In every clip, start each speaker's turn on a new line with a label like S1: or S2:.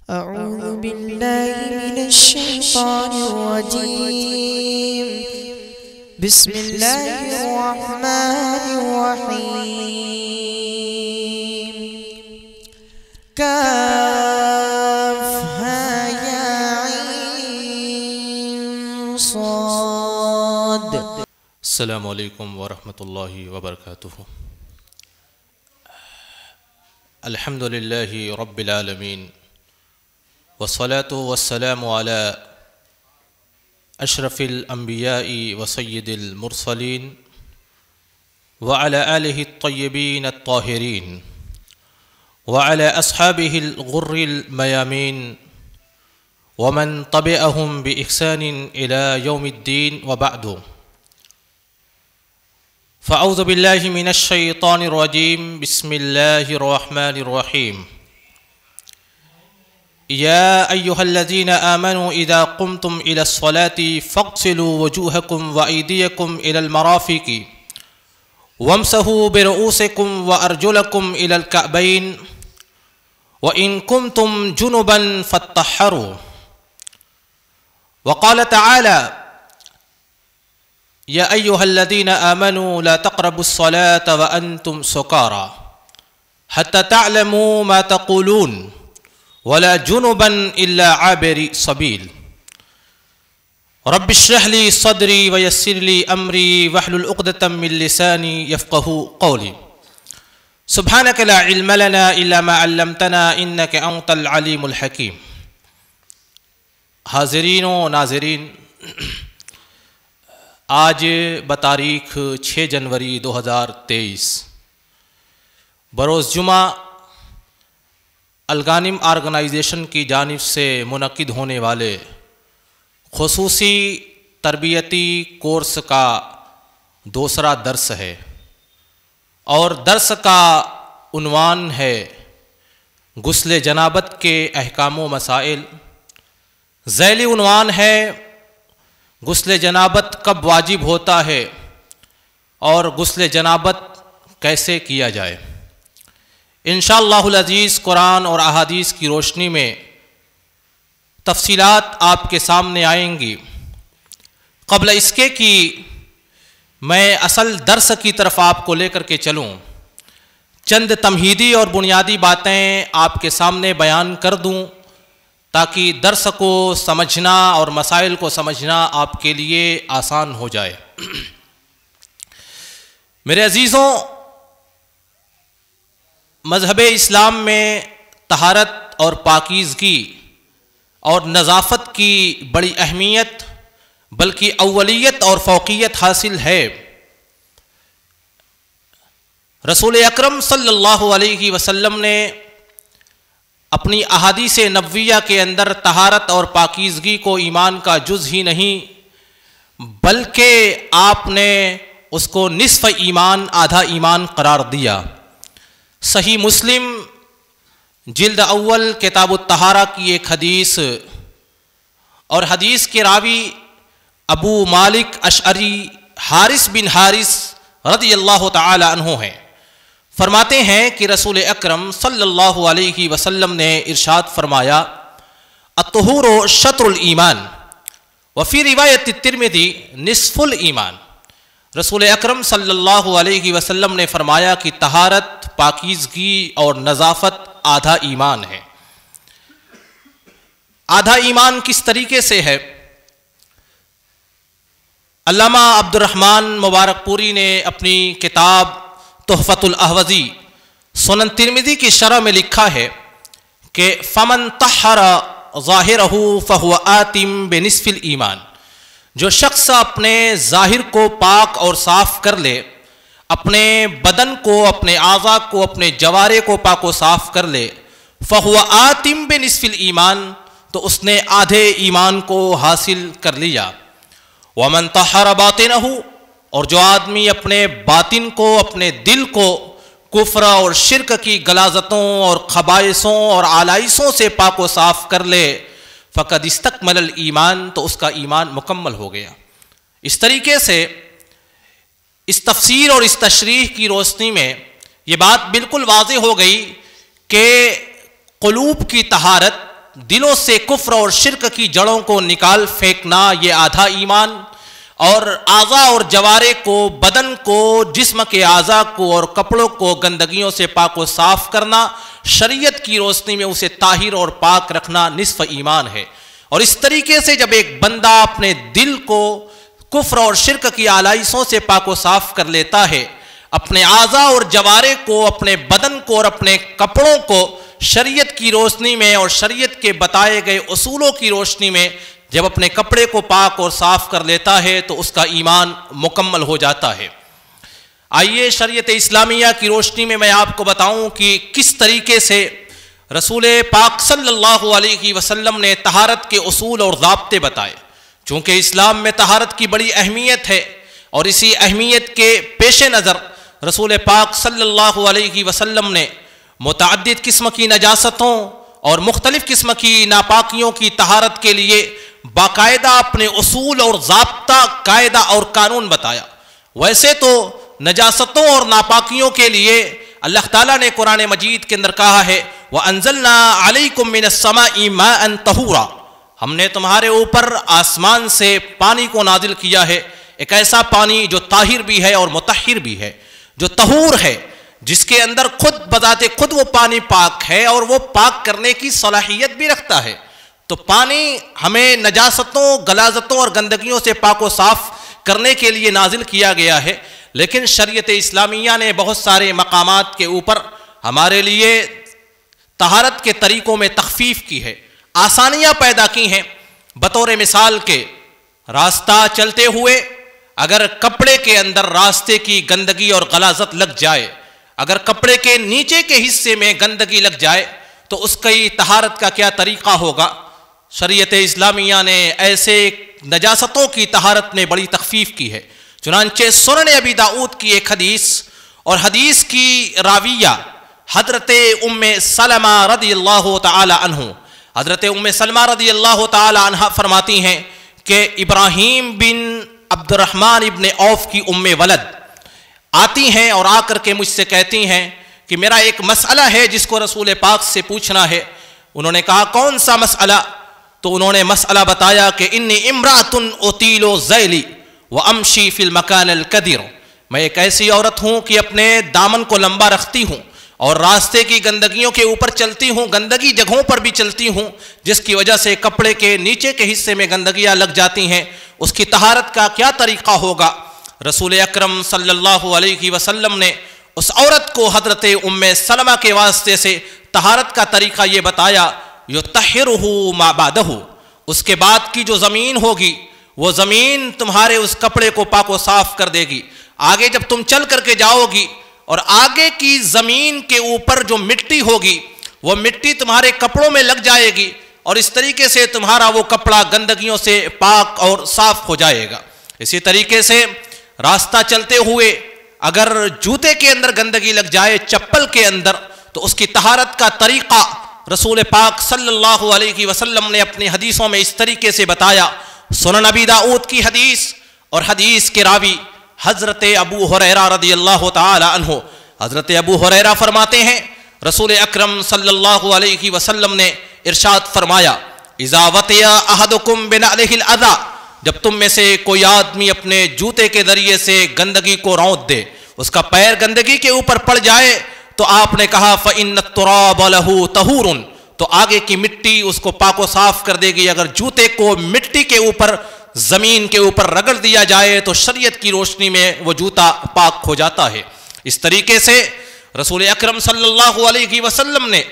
S1: أعوذ بالله من الشيطان الرجيم. بسم الله الرحمن الرحيم. كافها يا عين صاد.
S2: السلام علیکم ورحمۃ اللہ وبرکاتہ. الحمد للہ رب العالمین والصلاة والسلام على اشرف الانبیاء وسید المرسلین وعلى آلہ الطیبین الطاہرین وعلى اصحابہ الغر المیامین ومن تبعهم بإحسان إلى يوم الدين وبعد. فأعوذ بالله من الشيطان الرجيم. بسم الله الرحمن الرحيم. يا أيها الذين آمنوا إذا قمتم إلى الصلاة فاغسلوا وجوهكم وأيديكم إلى المرافق وامسحوا برؤوسكم وأرجلكم إلى الكعبين وإن كنتم جنبا فاطهروا. وقال تعالى: يا أيها الذين آمنوا لا تقربوا الصلاة وأنتم سكارى حتى تعلموا ما تقولون ولا جنبا إلا عابر سبيل. رب اشرح لي صدري ويسر لي أمري واحلل عقدة من لساني يفقهوا قولي. سبحانك لا علم لنا إلا ما علمتنا إنك أنت العليم الحكيم. حاضرین و ناظرین، آج بتاریخ 6 جنوری 2023 بروز جمعہ الغانم آرگنائزیشن کی جانب سے منعقد ہونے والے خصوصی تربیتی کورس کا دوسرا درس ہے، اور درس کا عنوان ہے غسل جنابت کے احکام و مسائل. ذیلی عنوان ہے غسل جنابت کب واجب ہوتا ہے اور غسل جنابت کیسے کیا جائے. انشاءاللہ العزیز قرآن اور احادیث کی روشنی میں تفصیلات آپ کے سامنے آئیں گی. قبل اس کے کہ میں اصل درس کی طرف آپ کو لے کر کے چلوں، چند تمہیدی اور بنیادی باتیں آپ کے سامنے بیان کر دوں تاکہ درس کو سمجھنا اور مسائل کو سمجھنا آپ کے لیے آسان ہو جائے. میرے عزیزوں، مذہب اسلام میں طہارت اور پاکیزگی اور نظافت کی بڑی اہمیت بلکہ اولیت اور فوقیت حاصل ہے. رسول اکرم صلی اللہ علیہ وسلم نے اپنی احادیث نبویہ کے اندر طہارت اور پاکیزگی کو ایمان کا جز ہی نہیں بلکہ آپ نے اس کو نصف ایمان آدھا ایمان قرار دیا. صحیح مسلم جلد اول کتاب الطہارہ کی ایک حدیث، اور حدیث کے راوی ابو مالک اشعری حارث بن حارث رضی اللہ تعالی عنہ ہیں. فرماتے ہیں کہ رسول اکرم صلی اللہ علیہ وسلم نے ارشاد فرمایا: الطہور شطر الایمان وفی روایت الترمذی نصف الایمان. رسول اکرم صلی اللہ علیہ وسلم نے فرمایا کہ طہارت، پاکیزگی اور نظافت آدھا ایمان ہے. آدھا ایمان کس طریقے سے ہے؟ علامہ عبد الرحمن مبارک پوری نے اپنی کتاب تحفۃ الاحوذی سنن ترمذی کی شرح میں لکھا ہے کہ فمن طہر ظاہرہ فہو آتم بنصف الایمان. جو شخص اپنے ظاہر کو پاک اور صاف کر لے، اپنے بدن کو، اپنے اعضاء کو، اپنے جوارے کو پاک و صاف کر لے، فہو آتم بنصف الایمان، تو اس نے آدھے ایمان کو حاصل کر لیا. ومن طہر باطنہ، اور جو آدمی اپنے باطن کو، اپنے دل کو کفر اور شرک کی غلاظتوں اور خبائثوں اور آلائشوں سے پاک و صاف کر لے، فقد استکمل الایمان، تو اس کا ایمان مکمل ہو گیا. اس طریقے سے اس تفسیر اور اس تشریح کی روشنی میں یہ بات بالکل واضح ہو گئی کہ قلوب کی طہارت دلوں سے کفر اور شرک کی جڑوں کو نکال پھینکنا یہ آدھا ایمان، اور اعضاء اور جوارے کو، بدن کو، جسم کے اعضاء کو اور کپڑوں کو گندگیوں سے پاک و صاف کرنا، شریعت کی روشنی میں اسے طاہر اور پاک رکھنا نصف ایمان ہے۔ اور اس طریقے سے جب ایک بندہ اپنے دل کو کفر اور شرک کی آلائشوں سے پاک و صاف کر لیتا ہے، اپنے اعضاء اور جوارے کو، اپنے بدن کو اور اپنے کپڑوں کو شریعت کی روشنی میں اور شریعت کے بتائے گئے اصولوں کی روشنی میں جب اپنے کپڑے کو پاک اور صاف کر لیتا ہے تو اس کا ایمان مکمل ہو جاتا ہے۔ آئیے شریعت اسلامیہ کی روشنی میں آپ کو بتاؤں کہ کس طریقے سے رسول پاک صلی اللہ علیہ وسلم نے طہارت کے اصول اور ضابطے بتائے۔ چونکہ اسلام میں طہارت کی بڑی اہمیت ہے، اور اسی اہمیت کے پیش نظر رسول پاک صلی اللہ علیہ وسلم نے متعدد قسم کی نجاستوں اور مختلف قسم کی ناپاکیوں کی طہارت کے لیے باقاعدہ اپنے اصول اور ضابطہ، قاعدہ اور قانون بتایا۔ ویسے تو نجاستوں اور ناپاکیوں کے لیے اللہ تعالیٰ نے قرآن مجید کے اندر کہا ہے وَأَنزَلْنَا عَلَيْكُم مِّنَ السَّمَاءِ مَاءً طَهُورًا، ہم نے تمہارے اوپر آسمان سے پانی کو نازل کیا ہے، ایک ایسا پانی جو طاہر بھی ہے اور مطہر بھی ہے، جو طہور ہے، جس کے اندر خود بذات خود وہ پانی پاک ہے اور وہ پاک کرنے کی صلاحیت بھی رکھتا ہے۔ تو پانی ہمیں نجاستوں، غلاظتوں اور گندگیوں سے پاک و صاف کرنے کے لیے نازل کیا گیا ہے، لیکن شریعت اسلامیہ نے بہت سارے مقامات کے اوپر ہمارے لیے طہارت کے طریقوں میں تخفیف کی ہے، آسانیاں پیدا کی ہیں۔ بطور مثال کے راستہ چلتے ہوئے اگر کپڑے کے اندر راستے کی گندگی اور غلاظت لگ جائے، اگر کپڑے کے نیچے کے حصے میں گندگی لگ جائے تو اس کی طہارت کا کیا طریقہ ہوگا؟ شریعت اسلامیہ نے ایسے نجاستوں کی طہارت میں بڑی تخفیف کی ہے۔ چنانچہ سنن ابی داؤد کی ایک حدیث، اور حدیث کی راویہ حضرت ام سلمہ رضی اللہ تعالی عنہ، حضرت ام سلمہ رضی اللہ تعالی عنہ فرماتی ہیں کہ ابراہیم بن عبد الرحمن ابن عوف کی ام ولد آتی ہیں اور آ کر کے مجھ سے کہتی ہیں کہ میرا ایک مسئلہ ہے جس کو رسول پاک سے پوچھنا ہے۔ انہوں نے کہا کون سا مسئلہ؟ تو انہوں نے مسئلہ بتایا کہ انی امرأۃ اطیل ذیلی وامشی فی المکان الکدر، میں ایک ایسی عورت ہوں کہ اپنے دامن کو لمبا رکھتی ہوں اور راستے کی گندگیوں کے اوپر چلتی ہوں، گندگی جگہوں پر بھی چلتی ہوں جس کی وجہ سے کپڑے کے نیچے کے حصے میں گندگیاں لگ جاتی ہیں، اس کی طہارت کا کیا طریقہ ہوگا؟ رسول اکرم صلی اللہ علیہ وسلم نے اس عورت کو حضرت ام سلمہ کے واسطے سے طہارت کا طریقہ یہ بتایا یطہرہ ما بعدہ، اس کے بعد کی جو زمین ہوگی وہ زمین تمہارے اس کپڑے کو پاک و صاف کر دے گی۔ آگے جب تم چل کر کے جاؤ گی اور آگے کی زمین کے اوپر جو مٹی ہوگی وہ مٹی تمہارے کپڑوں میں لگ جائے گی، اور اس طریقے سے تمہارا وہ کپڑا گندگیوں سے پاک اور صاف ہو جائے گا۔ اسی طریقے سے راستہ چلتے ہوئے اگر جوتے کے اندر گندگی لگ جائے، چپل کے اندر، تو اس کی طہارت کا طریقہ رسول پاک صلی اللہ علیہ وسلم نے اپنی حدیثوں میں اس طریقے سے بتایا۔ سنن ابی داؤد کی حدیث، اور حدیث کے راوی حضرت ابو ہریرہ رضی اللہ تعالی عنہ، حضرت ابو ہریرہ فرماتے ہیں رسول اکرم صلی اللہ علیہ وسلم نے ارشاد فرمایا اذا وطئ احدکم بنعلہ الاذى، جب تم میں سے کوئی آدمی اپنے جوتے کے ذریعے سے گندگی کو رونت دے، اس کا پیر گندگی کے اوپر پڑ جائے، تو آپ نے کہا فإن التراب له طہور، تو آگے کی مٹی اس کو پاک و صاف کر دے گی۔ اگر جوتے کو مٹی کے اوپر، زمین کے اوپر رگڑ دیا جائے تو شریعت کی روشنی میں وہ جوتا پاک ہو جاتا ہے۔ اس طریقے سے رسول اکرم صلی اللہ علیہ وسلم نے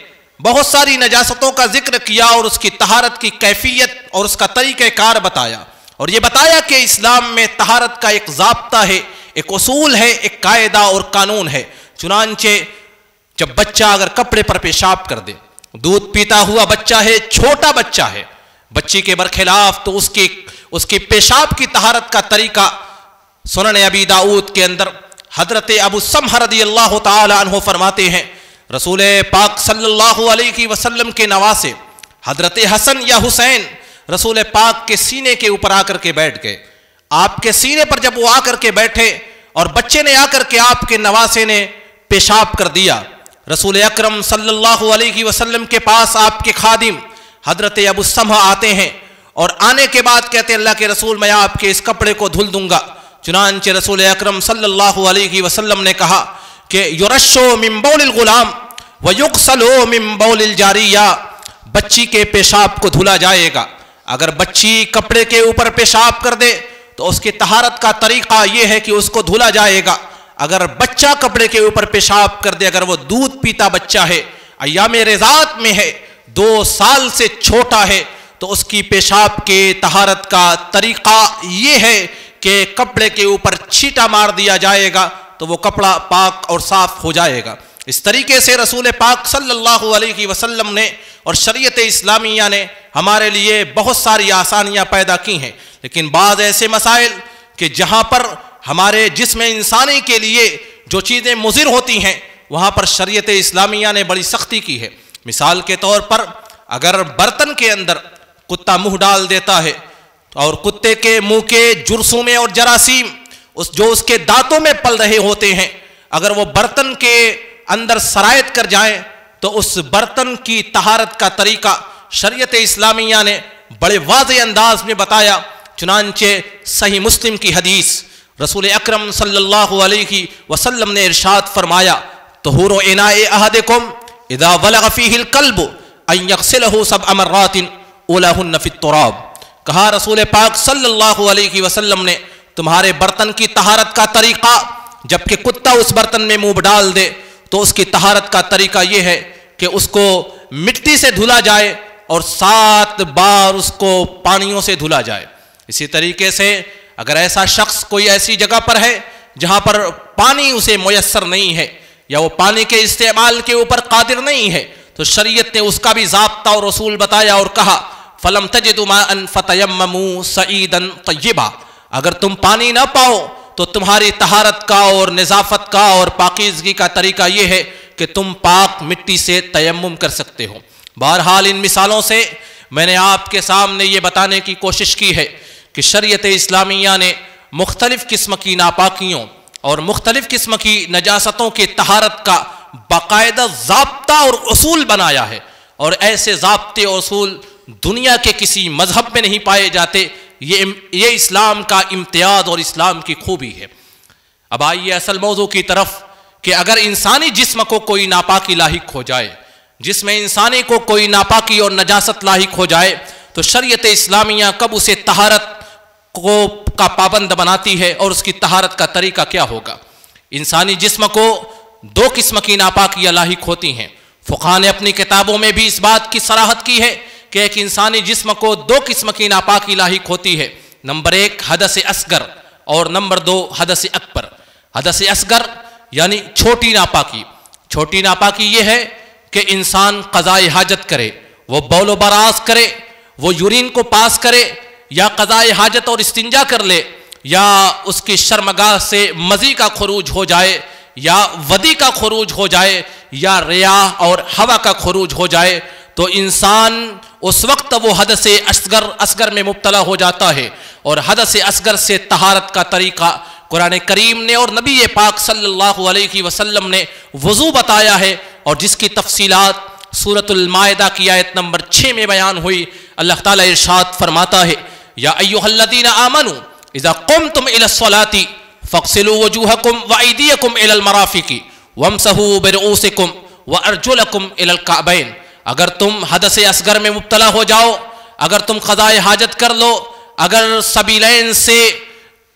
S2: بہت ساری نجاستوں کا ذکر کیا اور اس کی طہارت کی کیفیت اور اس کا طریقہ کار بتایا، اور یہ بتایا کہ اسلام میں طہارت کا ایک ضابطہ ہے، ایک اصول ہے، ایک قاعدہ اور قانون ہے۔ چنانچہ جب بچہ اگر کپڑے پر پیشاب کر دے، دودھ پیتا ہوا بچہ ہے، چھوٹا بچہ ہے، بچی کے برخلاف، تو اس کی پیشاب کی طہارت کا طریقہ سنن ابی داؤد کے اندر حضرت ابو سمح رضی اللہ تعالی عنہ فرماتے ہیں رسول پاک صلی اللہ علیہ وسلم کے نواسے حضرت حسن یا حسین رسول پاک کے سینے کے اوپر آ کر کے بیٹھ گئے۔ آپ کے سینے پر جب وہ آ کر کے بیٹھے اور بچے نے آ کر کے آپ کے نواسے نے پیشاب کر دیا، رسول اکرم صلی اللہ علیہ وسلم کے پاس آپ کے خادم حضرت ابو سمح آتے ہیں اور آنے کے بعد کہتے ہیں اللہ کے رسول میں آپ کے اس کپڑے کو دھل دوں گا. چنانچہ رسول اکرم صلی اللہ علیہ وسلم نے کہا کہ یرشو من بول الغلام ویغسلو من بول الجاریہ، بچی کے پیشاب کو دھلا جائے گا. اگر بچی کپڑے کے اوپر پیشاب کر دے تو اس کی طہارت کا طریقہ یہ ہے کہ اس کو دھلا جائے گا. اگر بچہ کپڑے کے اوپر پیشاب کر دے، اگر وہ دودھ پیتا بچہ ہے، ایام رضاعت میں ہے، 2 سال سے چھوٹا ہے، تو اس کی پیشاب کے طہارت کا طریقہ یہ ہے کہ کپڑے کے اوپر چھینٹا مار دیا جائے گا تو وہ کپڑا پاک اور صاف ہو جائے گا. اس طریقے سے رسول پاک صلی اللہ علیہ وسلم نے اور شریعت اسلامیہ نے ہمارے لیے بہت ساری آسانیاں پیدا کی ہیں. لیکن بعض ایسے مسائل کہ جہاں پر ہمارے جسم انسانی کے لیے جو چیزیں مضر ہوتی ہیں وہاں پر شریعت اسلامیہ نے بڑی سختی کی ہے. مثال کے طور پر اگر برتن کے اندر کتا منہ ڈال دیتا ہے اور کتے کے منہ کے جرثومے اور جراثیم جو اس کے دانتوں میں پل رہے ہوتے ہیں، اگر وہ برتن کے اندر سرایت کر جائیں تو اس برتن کی طہارت کا طریقہ شریعت اسلامیہ نے بڑے واضح انداز میں بتایا. چنانچہ صحیح مسلم کی حدیث رسول اکرم صلی اللہ علیہ وسلم نے ارشاد فرمایا طہور اناء احدکم اذا بلغ فیہ الکلب ان یغسلہ 7 مرات اولاہن فی التراب. کہا رسول پاک صلی اللہ علیہ وسلم نے تمہارے برتن کی طہارت کا طریقہ، جبکہ کتا اس برتن میں منہ ڈال دے تو اس کی طہارت کا طریقہ یہ ہے کہ اس کو مٹی سے دھلا جائے اور 7 بار اس کو پانیوں سے دھلا جائے. اسی طریقے سے اگر ایسا شخص کوئی ایسی جگہ پر ہے جہاں پر پانی اسے میسر نہیں ہے یا وہ پانی کے استعمال کے اوپر قادر نہیں ہے تو شریعت نے اس کا بھی ضابطہ اور اصول بتایا اور کہا فَلَمْ تَجِدُوا مَاءً فَتَيَمَّمُوا صَعِيدًا طَيِّبًا. اگر تم پانی نہ پاؤ تو تمہاری طہارت کا اور نظافت کا اور پاکیزگی کا طریقہ یہ ہے کہ تم پاک مٹی سے تیمم کر سکتے ہو. بہرحال ان مثالوں سے میں نے آپ کے سامنے یہ بتانے کی کوشش کی ہے کہ شریعت اسلامیہ نے مختلف قسم کی ناپاکیوں اور مختلف قسم کی نجاستوں کی طہارت کا باقاعدہ ضابطہ اور اصول بنایا ہے، اور ایسے ضابطے اور اصول دنیا کے کسی مذہب میں نہیں پائے جاتے. یہ اسلام کا امتیاز اور اسلام کی خوبی ہے. اب آئیے اصل موضوع کی طرف کہ اگر انسانی جسم کو کوئی ناپاکی لاحق ہو جائے، جسم انسانی کو کوئی ناپاکی اور نجاست لاحق ہو جائے تو شریعت اسلامیہ کب اسے طہارت کا پابند بناتی ہے اور اس کی طہارت کا طریقہ کیا ہوگا. انسانی جسم کو 2 قسم کی ناپاکیاں لاحق ہوتی ہیں. فقہاء نے اپنی کتابوں میں بھی اس بات کی صراحت کی ہے کہ ایک انسانی جسم کو 2 قسم کی ناپاکی لاحق ہوتی ہے. نمبر 1 حدث اصغر اور نمبر 2 حدث اکبر. حدث اصغر یعنی چھوٹی ناپاکی. چھوٹی ناپاکی یہ ہے کہ انسان قضائے حاجت کرے، وہ بول و براز کرے، وہ یورین کو پاس کرے، یا قضائے حاجت اور استنجا کر لے، یا اس کی شرمگاہ سے مزی کا خروج ہو جائے، یا ودی کا خروج ہو جائے، یا ریاح اور ہوا کا خروج ہو جائے، تو انسان اس وقت وہ حدث اصغر میں مبتلا ہو جاتا ہے. اور حدث اصغر سے طہارت کا طریقہ قرآن کریم نے اور نبی پاک صلی اللہ علیہ وسلم نے وضو بتایا ہے، اور جس کی تفصیلات سورۃ المائدہ کی آیت نمبر 6 میں بیان ہوئی. اللہ تعالیٰ ارشاد فرماتا ہے یا ایھا الذین آمنوا اذا قمتم الی الصلاۃ فاغسلوا وجوہکم وایدیکم الی المرافق وامسحوا برؤوسکم وارجلکم الی الکعبین. اگر تم حدث اصغر میں مبتلا ہو جاؤ، اگر تم قضائے حاجت کر لو، اگر سبیلین سے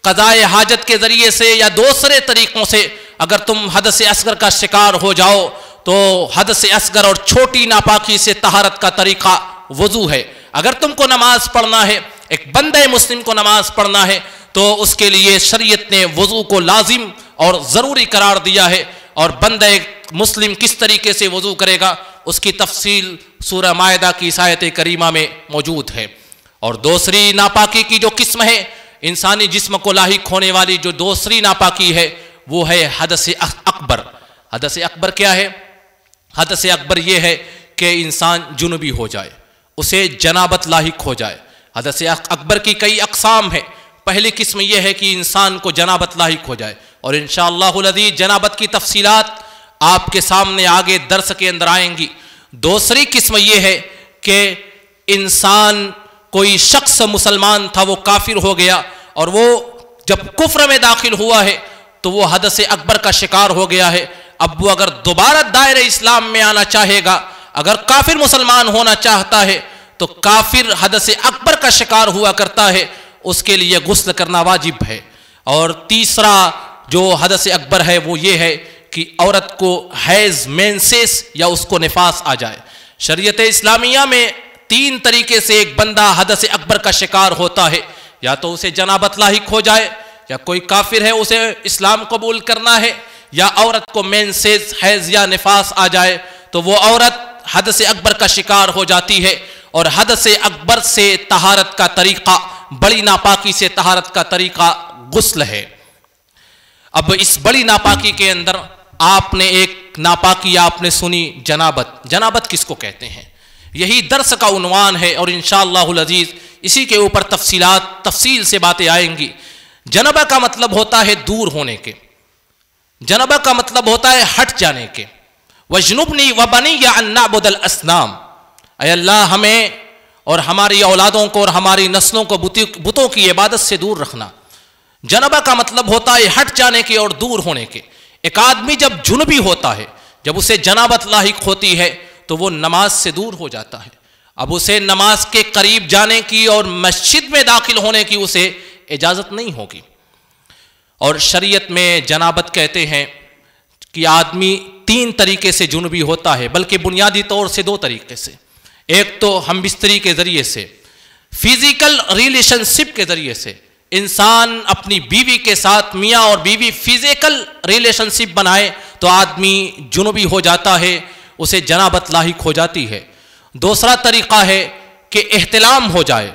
S2: قضائے حاجت کے ذریعے سے یا دوسرے طریقوں سے اگر تم حدث اصغر کا شکار ہو جاؤ تو حدث اصغر اور چھوٹی ناپاکی سے طہارت کا طریقہ وضو ہے. اگر تم کو نماز پڑھنا ہے، ایک بندہ مسلم کو نماز پڑھنا ہے، تو اس کے لیے شریعت نے وضو کو لازم اور ضروری قرار دیا ہے. اور بندہ مسلم کس طریقے سے وضو کرے گا اس کی تفصیل سورہ مائدہ کی آیت کریمہ میں موجود ہے. اور دوسری ناپاکی کی جو قسم ہے، انسانی جسم کو لاحق ہونے والی جو دوسری ناپاکی ہے وہ ہے حدث اکبر. حدث اکبر کیا ہے؟ حدث اکبر یہ ہے کہ انسان جنوبی ہو جائے، اسے جنابت لاحق ہو جائے. حدث اکبر کی کئی اقسام ہیں. پہلی قسم یہ ہے کہ انسان کو جنابت لاحق ہو جائے، اور انشاءاللہ العزیز جنابت کی تفصیلات آپ کے سامنے آگے درس کے اندر آئیں گی. دوسری قسم یہ ہے کہ انسان کوئی شخص مسلمان تھا وہ کافر ہو گیا اور وہ جب کفر میں داخل ہوا ہے تو وہ حدث اکبر کا شکار ہو گیا ہے. اب وہ اگر دوبارہ دائرہ اسلام میں آنا چاہے گا، اگر کافر مسلمان ہونا چاہتا ہے تو کافر حدث اکبر کا شکار ہوا کرتا ہے، اس کے لیے غسل کرنا واجب ہے. اور تیسرا جو حدث اکبر ہے وہ یہ ہے کہ عورت کو حیض مینسس یا اس کو نفاس آ جائے. شریعت اسلامیہ میں 3 طریقے سے ایک بندہ حدث اکبر کا شکار ہوتا ہے. یا تو اسے جنابت لاحق ہو جائے، یا کوئی کافر ہے اسے اسلام قبول کرنا ہے، یا عورت کو مینسس حیض یا نفاس آ جائے تو وہ عورت حدث اکبر کا شکار ہو جاتی ہے. اور حدث اکبر سے طہارت کا طریقہ، بڑی ناپاکی سے طہارت کا طریقہ غسل ہے. اب اس بڑی ناپاکی کے اندر آپ نے ایک ناپاکی آپ نے سنی، جنابت. جنابت کس کو کہتے ہیں؟ یہی درس کا عنوان ہے اور انشاءاللہ العزیز اسی کے اوپر تفصیل سے باتیں آئیں گی. جنابہ کا مطلب ہوتا ہے دور ہونے کے، جنابہ کا مطلب ہوتا ہے ہٹ جانے کے. وَجْنُبْنِي وَبَنِيَّ أَن نَّعْبُدَ الْأَصْنَامَ، اے اللہ ہمیں اور ہماری اولادوں کو اور ہماری نسلوں کو بتوں کی عبادت سے دور رکھنا. جنابہ کا مطلب ہوتا ہے ہٹ جانے کے اور دور ہونے کے. ایک آدمی جب جنبی ہوتا ہے، جب اسے جنابت لاحق ہوتی ہے تو وہ نماز سے دور ہو جاتا ہے. اب اسے نماز کے قریب جانے کی اور مسجد میں داخل ہونے کی اسے اجازت نہیں ہوگی. اور شریعت میں جنابت کہتے ہیں کہ آدمی 3 طریقے سے جنبی ہوتا ہے، بلکہ بنیادی طور سے 2 طریقے سے. ایک تو ہم بستری کے ذریعے سے، فزیکل ریلیشن شپ کے ذریعے سے. انسان اپنی بیوی کے ساتھ، میاں اور بیوی فزیکل ریلیشن شپ بنائے تو آدمی جنبی ہو جاتا ہے، اسے جنابت لاحق ہو جاتی ہے. دوسرا طریقہ ہے کہ احتلام ہو جائے،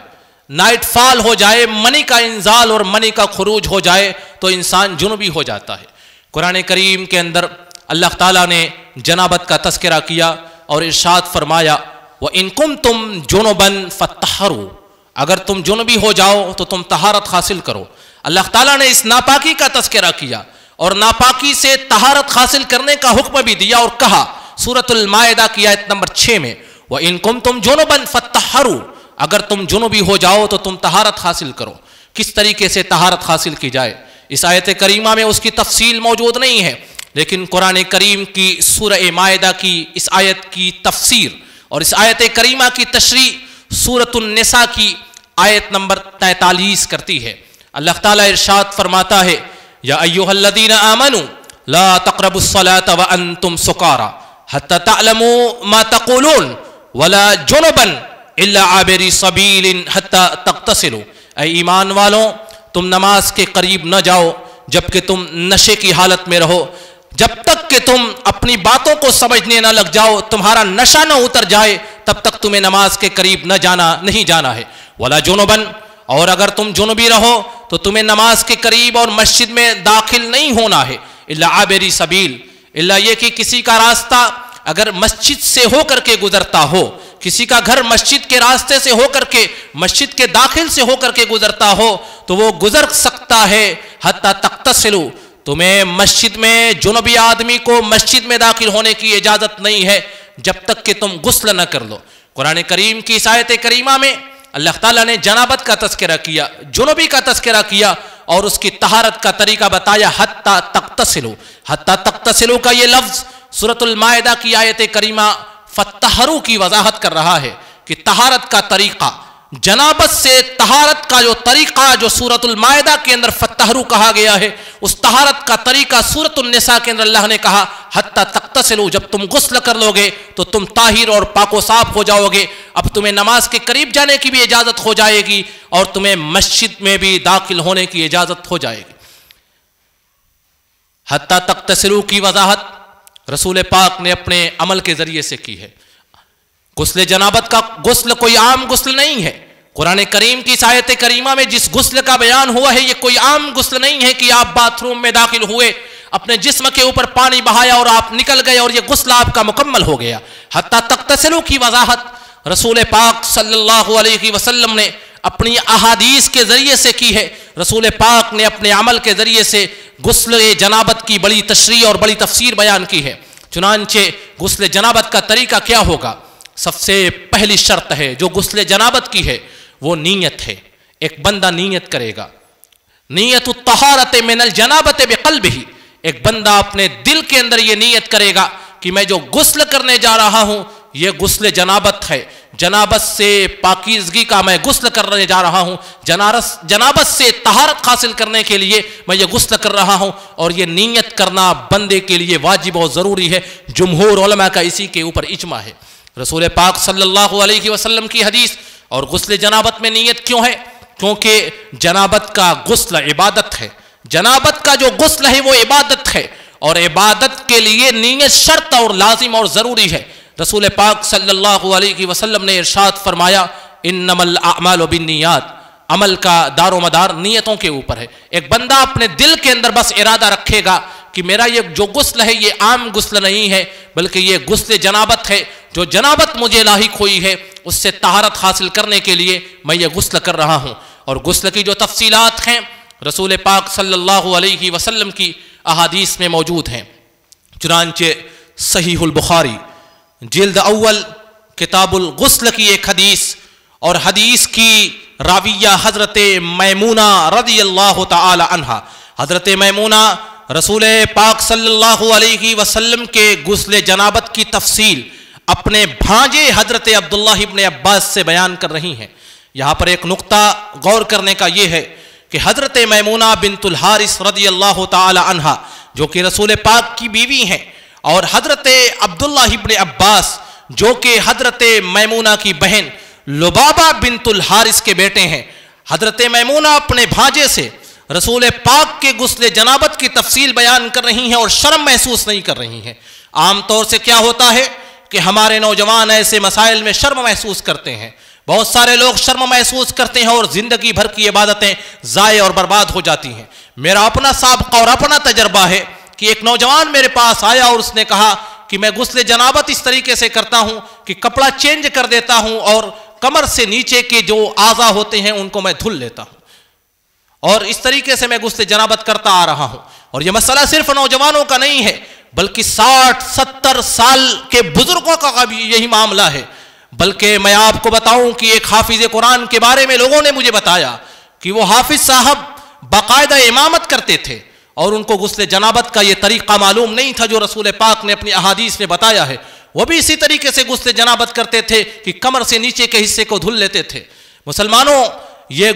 S2: نائٹ فال ہو جائے، منی کا انزال اور منی کا خروج ہو جائے تو انسان جنبی ہو جاتا ہے. قرآن کریم کے اندر اللہ تعالیٰ نے جنابت کا تذکرہ کیا اور ارشاد فرمایا وَإِن كُنتُمْ جُنُبًا فَطَّهِّرُوا، اگر تم جنبی ہو جاؤ تو تم طہارت حاصل کرو. اللہ تعالیٰ نے اس ناپاکی کا تذکرہ کیا اور ناپاکی سے طہارت حاصل کرنے کا حکم بھی دیا اور کہا سورۃ المائدہ کی آیت نمبر 6 میں وَإِن كُنتُمْ جُنُبًا فَطَّهِّرُوا، اگر تم جنبی ہو جاؤ تو تم طہارت حاصل کرو. کس طریقے سے طہارت حاصل کی جائے اس آیت کریمہ میں اس کی تفصیل موجود نہیں ہے، لیکن قرآن کریم کی سورہ مائدہ کی اس آیت کی تفسیر اور اس آیت کریمہ کی تشریح سورۃ النساء کی آیت نمبر 43 کرتی ہے. اللہ تعالیٰ ارشاد فرماتا ہے یا ایھا الذین آمنوا لا تقربوا الصلاة وانتم سکارى حتى تعلموا ما تقولون ولا جنبا الا عابری سبیل حتى تغتسلوا. اے ایمان والوں، تم نماز کے قریب نہ جاؤ جبکہ تم نشے کی حالت میں رہو، جب تک کہ تم اپنی باتوں کو سمجھنے نہ لگ جاؤ، تمہارا نشہ نہ اتر جائے، تب تک تمہیں نماز کے قریب نہیں جانا ہے. ولا جنبا، اور اگر تم جنبی رہو تو تمہیں نماز کے قریب اور مسجد میں داخل نہیں ہونا ہے. الا عابری سبیل، الا یہ کہ کسی کا راستہ اگر مسجد سے ہو کر کے گزرتا ہو، کسی کا گھر مسجد کے راستے سے ہو کر کے، مسجد کے داخل سے ہو کر کے گزرتا ہو تو وہ گزر سکتا ہے. حتی تغتسلوا، تمہیں مسجد میں جنبی آدمی کو مسجد میں داخل ہونے کی اجازت نہیں ہے جب تک کہ تم غسل نہ کر لو. قرآن کریم کی اس آیت کریمہ میں اللہ تعالیٰ نے جنابت کا تذکرہ کیا، جنبی کا تذکرہ کیا اور اس کی طہارت کا طریقہ بتایا. حتی تغتسلوا، حتی تغتسلوا کا یہ لفظ سورۃ المائدہ کی آیت کریمہ فطہروا کی وضاحت کر رہا ہے کہ طہارت کا طریقہ، جنابت سے طہارت کا جو طریقہ جو سورۃ المائدہ کے اندر فطہروا کہا گیا ہے، اس طہارت کا طریقہ سورۃ النساء کے اندر اللہ نے کہا حتی تغتسلوا، جب تم غسل کر لو گے تو تم طاہر اور پاک و صاف ہو جاؤ گے. اب تمہیں نماز کے قریب جانے کی بھی اجازت ہو جائے گی اور تمہیں مسجد میں بھی داخل ہونے کی اجازت ہو جائے گی. حتی تغتسلوا کی وضاحت رسول پاک نے اپنے عمل کے ذریعے سے کی ہے. غسل جنابت کا غسل کوئی عام غسل نہیں ہے. قرآن کریم کی اس آیت کریمہ میں جس غسل کا بیان ہوا ہے یہ کوئی عام غسل نہیں ہے کہ آپ باتھ روم میں داخل ہوئے، اپنے جسم کے اوپر پانی بہایا اور آپ نکل گئے اور یہ غسل آپ کا مکمل ہو گیا. حتی تغتسلوا کی وضاحت رسول پاک صلی اللہ علیہ وسلم نے اپنی احادیث کے ذریعے سے کی ہے. رسول پاک نے اپنے عمل کے ذریعے سے غسل جنابت کی بڑی تشریح اور بڑی تفسیر بیان کی ہے. چنانچہ غسل جنابت کا طریقہ کیا ہوگا؟ سب سے پہلی شرط ہے جو غسل جنابت کی ہے وہ نیت ہے. ایک بندہ نیت کرے گا, نیت الطہارت من الجنابت بقلبہ, ایک بندہ اپنے دل کے اندر یہ نیت کرے گا کہ میں جو غسل کرنے جا رہا ہوں یہ غسل جنابت ہے, جنابت سے پاکیزگی کا میں غسل کرنے جا رہا ہوں, جنابت سے طہارت حاصل کرنے کے لیے میں یہ غسل کر رہا ہوں. اور یہ نیت کرنا بندے کے لیے واجب اور ضروری ہے. جمہور علماء کا اسی کے اوپر اجماع ہے. رسول پاک صلی اللہ علیہ وسلم کی حدیث. اور غسل جنابت میں نیت کیوں ہے؟ کیونکہ جنابت کا غسل عبادت ہے, جنابت کا جو غسل ہے وہ عبادت ہے, اور عبادت کے لیے نیت شرط اور لازم اور ضروری ہے. رسول پاک صلی اللہ علیہ وسلم نے ارشاد فرمایا انما الاعمال بالنیات, عمل کا دار و مدار نیتوں کے اوپر ہے. ایک بندہ اپنے دل کے اندر بس ارادہ رکھے گا کہ میرا یہ جو غسل ہے یہ عام غسل نہیں ہے بلکہ یہ غسل جنابت ہے, جو جنابت مجھے لاحق ہوئی ہے اس سے طہارت حاصل کرنے کے لیے میں یہ غسل کر رہا ہوں. اور غسل کی جو تفصیلات ہیں رسول پاک صلی اللہ علیہ وسلم کی احادیث میں موجود ہیں. چنانچہ صحیح البخاری جلد اول کتاب الغسل کی ایک حدیث, اور حدیث کی راویہ حضرت میمونہ رضی اللہ تعالی عنہا. حضرت میمونہ رسول پاک صلی اللہ علیہ وسلم کے غسل جنابت کی تفصیل اپنے بھانجے حضرت عبداللہ ابن عباس سے بیان کر رہی ہیں. یہاں پر ایک نقطہ غور کرنے کا یہ ہے کہ حضرت میمونہ بنت الحارث رضی اللہ تعالی عنہا جو کہ رسول پاک کی بیوی ہیں, اور حضرت عبداللہ ابن عباس جو کہ حضرت میمونہ کی بہن لبابہ بنت الحارث کے بیٹے ہیں. حضرت میمونہ اپنے بھانجے سے رسول پاک کے غسل جنابت کی تفصیل بیان کر رہی ہیں اور شرم محسوس نہیں کر رہی ہیں. عام طور سے کیا ہوتا ہے کہ ہمارے نوجوان ایسے مسائل میں شرم محسوس کرتے ہیں. بہت سارے لوگ شرم محسوس کرتے ہیں اور زندگی بھر کی عبادتیں ضائع اور برباد ہو جاتی ہیں. میرا اپنا سابقہ اور اپنا تجربہ ہے کہ ایک نوجوان میرے پاس آیا اور اس نے کہا کہ میں غسل جنابت اس طریقے سے کرتا ہوں کہ کپڑا چینج کر دیتا ہوں اور کمر سے نیچے کے جو اعضاء ہوتے ہیں ان کو میں دھل لیتا ہوں, اور اس طریقے سے میں غسل جنابت کرتا آ رہا ہوں. اور یہ مسئلہ صرف نوجوانوں کا نہیں ہے بلکہ 60-70 سال کے بزرگوں کا بھی یہی معاملہ ہے. بلکہ میں آپ کو بتاؤں کہ ایک حافظ قرآن کے بارے میں لوگوں نے مجھے بتایا کہ وہ حافظ صاحب باقاعدہ امامت کرتے تھے اور ان کو غسل جنابت کا یہ طریقہ معلوم نہیں تھا جو رسول پاک نے اپنی احادیث میں بتایا ہے. وہ بھی اسی طریقے سے غسل جنابت کرتے تھے کہ کمر سے نیچے کے حصے کو دھل لیتے تھے. مسلمانوں, یہ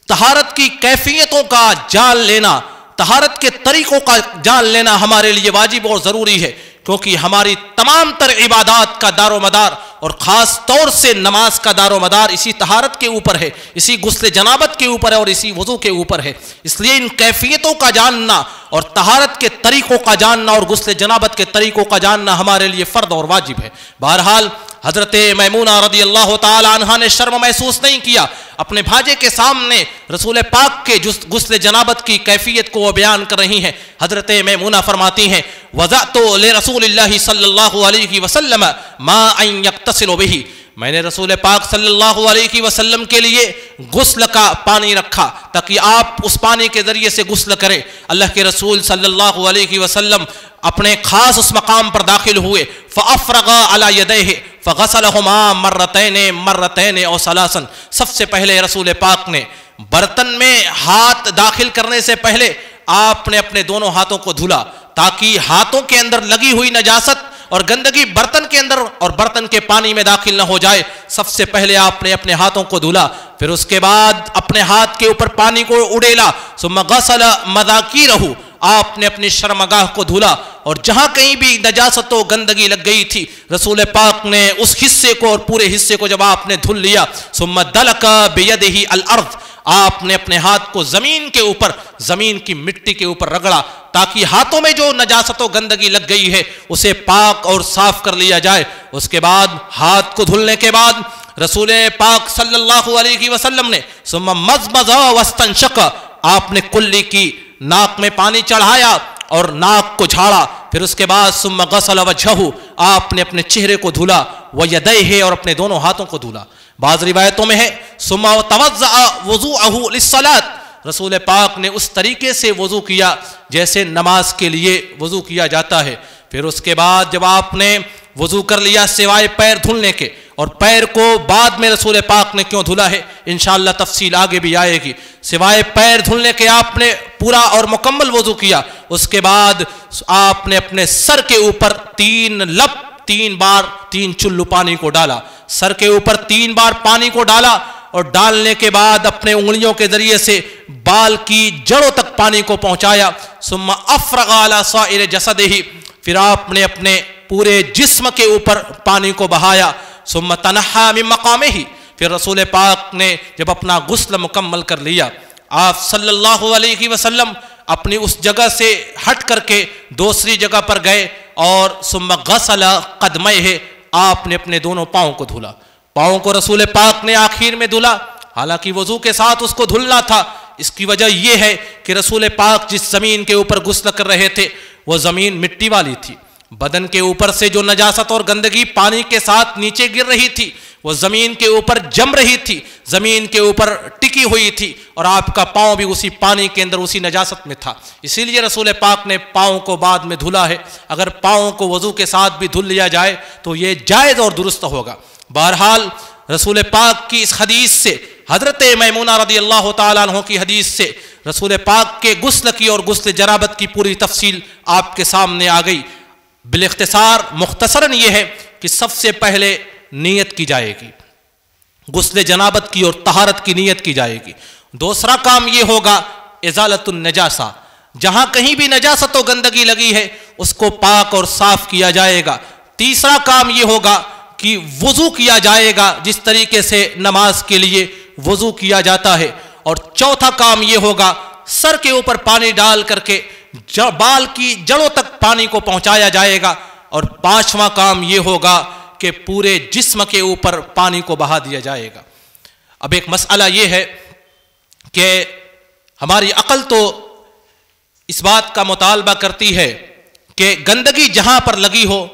S2: طہارت کی کیفیتوں کا جان لینا, طہارت کے طریقوں کا جان لینا ہمارے لیے واجب اور ضروری ہے, کیونکہ ہماری تمام تر عبادات کا دار و مدار اور خاص طور سے نماز کا دار و مدار اسی طہارت کے اوپر ہے, اسی غسل جنابت کے اوپر ہے اور اسی وضو کے اوپر ہے. اس لیے ان کیفیتوں کا جاننا اور طہارت کے طریقوں کا جاننا اور غسل جنابت کے طریقوں کا جاننا ہمارے لیے فرض اور واجب ہے. بہرحال حضرت میمونہ رضی اللہ تعالی عنہا نے شرم محسوس نہیں کیا, اپنے بھانجے کے سامنے رسول پاک کے غسل جنابت کی کیفیت کو وہ بیان کر رہی ہیں. حضرت میمونہ فرماتی ہیں وضعت لرسول اللہ صلی اللہ علیہ وسلم ماء یغتسل بہ, میں نے رسول پاک صلی اللہ علیہ وسلم کے لیے غسل کا پانی رکھا تاکہ آپ اس پانی کے ذریعے سے غسل کریں. اللہ کے رسول صلی اللہ علیہ وسلم اپنے خاص اس مقام پر داخل ہوئے, فافرغ علی یدیہ فغسلہما مرتین او ثلاثا. سب سے پہلے رسول پاک نے برتن میں ہاتھ داخل کرنے سے پہلے آپ نے اپنے دونوں ہاتھوں کو دھلا تاکہ ہاتھوں کے اندر لگی ہوئی نجاست اور گندگی برتن کے اندر اور برتن کے پانی میں داخل نہ ہو جائے. سب سے پہلے آپ نے اپنے ہاتھوں کو دھلا, پھر اس کے بعد اپنے ہاتھ کے اوپر پانی کو اڑیلا. ثم غسل مذاکیرہ, آپ نے اپنی شرمگاہ کو دھلا اور جہاں کہیں بھی نجاست و گندگی لگ گئی تھی رسول پاک نے اس حصے کو اور پورے حصے کو جب آپ نے دھل لیا, ثم دلک بیدہ الارض, آپ نے اپنے ہاتھ کو زمین کے اوپر, زمین کی مٹی کے اوپر رگڑا تاکہ ہاتھوں میں جو نجاست و گندگی لگ گئی ہے اسے پاک اور صاف کر لیا جائے. اس کے بعد ہاتھ کو دھلنے کے بعد رسول پاک صلی اللہ علیہ وسلم نے ثم مضمض واستنشق, آپ نے کلی کی ناک میں پانی چڑھایا اور ناک کو جھاڑا. پھر اس کے بعد ثم غسل وجہہ, آپ نے اپنے چہرے کو دھلا, ویدیہ, اور اپنے دونوں ہاتھوں کو دھلا. بعض روایتوں میں ہے ثم توضأ وضوءہ للصلاۃ, رسول پاک نے اس طریقے سے وضو کیا جیسے نماز کے لیے وضو کیا جاتا ہے. پھر اس کے بعد جب آپ نے وضو کر لیا سوائے پیر دھلنے کے، اور پیر کو بعد میں رسول پاک نے کیوں دھلا ہے انشاءاللہ تفصیل آگے بھی آئے گی۔ سوائے پیر دھلنے کے آپ نے پورا اور مکمل وضو کیا، اس کے بعد آپ نے اپنے سر کے اوپر 3 بار 3 چلو پانی کو ڈالا، سر کے اوپر 3 بار پانی کو ڈالا، اور ڈالنے کے بعد اپنے انگلیوں کے ذریعے سے بال کی جڑوں تک پانی کو پہنچایا۔ ثم افرغ علی سائر جسدہ، پھر آپ نے اپنے پورے جسم کے اوپر پانی کو بہایا۔ ثم تنحى من مقامہ، پھر رسول پاک نے جب اپنا غسل مکمل کر لیا، آپ صلی اللہ علیہ وسلم اپنی اس جگہ سے ہٹ کر کے دوسری جگہ پر گئے، اور ثم غسل قدمیہ، آپ نے اپنے دونوں پاؤں کو دھلا۔ پاؤں کو رسول پاک نے آخر میں دھلا، حالانکہ وضو کے ساتھ اس کو دھلنا تھا۔ اس کی وجہ یہ ہے کہ رسول پاک جس زمین کے اوپر غسل کر رہے تھے وہ زمین مٹی والی تھی، بدن کے اوپر سے جو نجاست اور گندگی پانی کے ساتھ نیچے گر رہی تھی وہ زمین کے اوپر جم رہی تھی، زمین کے اوپر ٹکی ہوئی تھی، اور آپ کا پاؤں بھی اسی پانی کے اندر اسی نجاست میں تھا، اسی لیے رسول پاک نے پاؤں کو بعد میں دھلا ہے۔ اگر پاؤں کو وضو کے ساتھ بھی دھل لیا جائے تو یہ جائز اور درست ہوگا۔ بہرحال رسول پاک کی اس حدیث سے، حضرت میمونہ رضی اللہ تعالیٰ عنہ کی حدیث سے رسول پاک کے غسل کی اور غسل جنابت کی پوری تفصیل آپ کے سامنے آ گئی۔ بالاختصار مختصراً یہ ہے کہ سب سے پہلے نیت کی جائے گی، غسل جنابت کی اور طہارت کی نیت کی جائے گی۔ دوسرا کام یہ ہوگا ازالۃ النجاسہ، جہاں کہیں بھی نجاست و گندگی لگی ہے اس کو پاک اور صاف کیا جائے گا۔ تیسرا کام یہ ہوگا کہ وضو کیا جائے گا جس طریقے سے نماز کے لیے وضو کیا جاتا ہے، اور چوتھا کام یہ ہوگا سر کے اوپر پانی ڈال کر کے بال کی جڑوں تک پانی کو پہنچایا جائے گا، اور پانچواں کام یہ ہوگا کہ پورے جسم کے اوپر پانی کو بہا دیا جائے گا۔ اب ایک مسئلہ یہ ہے کہ ہماری عقل تو اس بات کا مطالبہ کرتی ہے کہ گندگی جہاں پر لگی ہو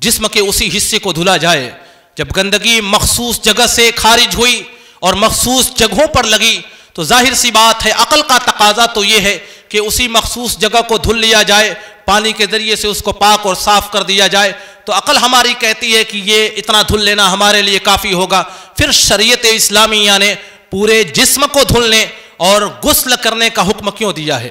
S2: جسم کے اسی حصے کو دھلا جائے۔ جب گندگی مخصوص جگہ سے خارج ہوئی اور مخصوص جگہوں پر لگی تو ظاہر سی بات ہے، عقل کا تقاضا تو یہ ہے کہ اسی مخصوص جگہ کو دھل لیا جائے، پانی کے ذریعے سے اس کو پاک اور صاف کر دیا جائے۔ تو عقل ہماری کہتی ہے کہ یہ اتنا دھل لینا ہمارے لیے کافی ہوگا۔ پھر شریعت اسلامیہ نے پورے جسم کو دھلنے اور غسل کرنے کا حکم کیوں دیا ہے؟